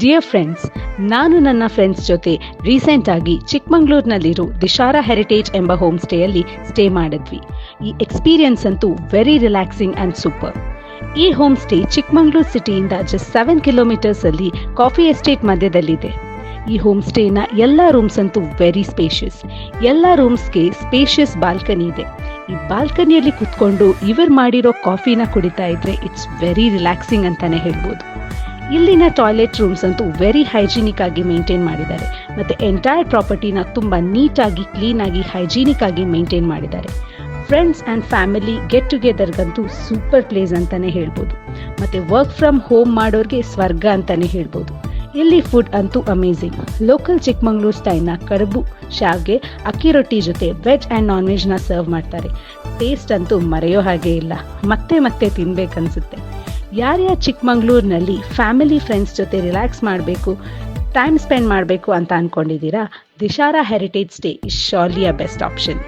Dear friends, ನಾನು ನನ್ನ friends ಜೊತೆ ರೀಸೆಂಟ್ ಆಗಿ ಚಿಕ್ಕಮಂಗ್ಳೂರಿನಲ್ಲಿರೋ ದಿಶಾರಾ ಹೆರಿಟೇಜ್ ಎಂಬ ಹೋಮ್ ಸ್ಟೇಯಲ್ಲಿ ಸ್ಟೇ ಮಾಡಿದ್ವಿ. ಈ ಎಕ್ಸ್ಪೀರಿಯನ್ಸ್ ಅಂತೂ ವೆರಿ ರಿಲ್ಯಾಕ್ಸಿಂಗ್ ಆ್ಯಂಡ್ ಸೂಪರ್. ಈ ಹೋಮ್ ಸ್ಟೇ ಚಿಕ್ಕಮಂಗ್ಳೂರು ಸಿಟಿಯಿಂದ ಜಸ್ಟ್ 7 ಕಿಲೋಮೀಟರ್ಸ್ ಅಲ್ಲಿ ಕಾಫಿ ಎಸ್ಟೇಟ್ ಮಧ್ಯದಲ್ಲಿದೆ. ಈ ಹೋಮ್ ಸ್ಟೇನ ಎಲ್ಲ ರೂಮ್ಸ್ ಅಂತೂ ವೆರಿ ಸ್ಪೇಷಿಯಸ್. ಎಲ್ಲ ರೂಮ್ಸ್ಗೆ ಸ್ಪೇಷಿಯಸ್ ಬಾಲ್ಕನಿ ಇದೆ. ಈ ಬಾಲ್ಕನಿಯಲ್ಲಿ ಕುತ್ಕೊಂಡು ಇವರು ಮಾಡಿರೋ ಕಾಫಿನ ಕುಡಿತಾ ಇದ್ರೆ ಇಟ್ಸ್ ವೆರಿ ರಿಲ್ಯಾಕ್ಸಿಂಗ್ ಅಂತಾನೆ ಹೇಳ್ಬೋದು. ಇಲ್ಲಿನ ಟಾಯ್ಲೆಟ್ ರೂಮ್ಸ್ ಅಂತೂ ವೆರಿ ಹೈಜಿನಿಕ್ ಆಗಿ ಮೇಂಟೈನ್ ಮಾಡಿದ್ದಾರೆ. ಮತ್ತು ಎಂಟೈರ್ ಪ್ರಾಪರ್ಟಿನ ತುಂಬ ನೀಟಾಗಿ, ಕ್ಲೀನಾಗಿ, ಹೈಜಿನಿಕ್ ಆಗಿ ಮೇಂಟೈನ್ ಮಾಡಿದ್ದಾರೆ. ಫ್ರೆಂಡ್ಸ್ ಆ್ಯಂಡ್ ಫ್ಯಾಮಿಲಿ ಗೆಟ್ ಟುಗೆದರ್ಗಂತೂ ಸೂಪರ್ ಪ್ಲೇಸ್ ಅಂತಲೇ ಹೇಳ್ಬೋದು. ಮತ್ತು ವರ್ಕ್ ಫ್ರಮ್ ಹೋಮ್ ಮಾಡೋರಿಗೆ ಸ್ವರ್ಗ ಅಂತಲೇ ಹೇಳ್ಬೋದು. ಇಲ್ಲಿ ಫುಡ್ ಅಂತೂ ಅಮೇಝಿಂಗ್. ಲೋಕಲ್ ಚಿಕ್ಕಮಂಗ್ಳೂರು ಸ್ಟೈಲ್ನ ಕಡುಬು, ಶಾವ್ಗೆ, ಅಕ್ಕಿ ರೊಟ್ಟಿ ಜೊತೆ ವೆಜ್ ಆ್ಯಂಡ್ ನಾನ್ ವೆಜ್ನ ಸರ್ವ್ ಮಾಡ್ತಾರೆ. ಟೇಸ್ಟ್ ಅಂತೂ ಮರೆಯೋ ಹಾಗೆ ಇಲ್ಲ, ಮತ್ತೆ ಮತ್ತೆ ತಿನ್ಬೇಕನ್ಸುತ್ತೆ. ಯಾರ್ಯಾರು ಚಿಕ್ಕಮಂಗ್ಳೂರಿನಲ್ಲಿ ಫ್ಯಾಮಿಲಿ ಫ್ರೆಂಡ್ಸ್ ಜೊತೆ ರಿಲ್ಯಾಕ್ಸ್ ಮಾಡಬೇಕು, ಟೈಮ್ ಸ್ಪೆಂಡ್ ಮಾಡಬೇಕು ಅಂತ ಅಂದ್ಕೊಂಡಿದ್ದೀರಾ, Dishara heritage stay is surely a best option.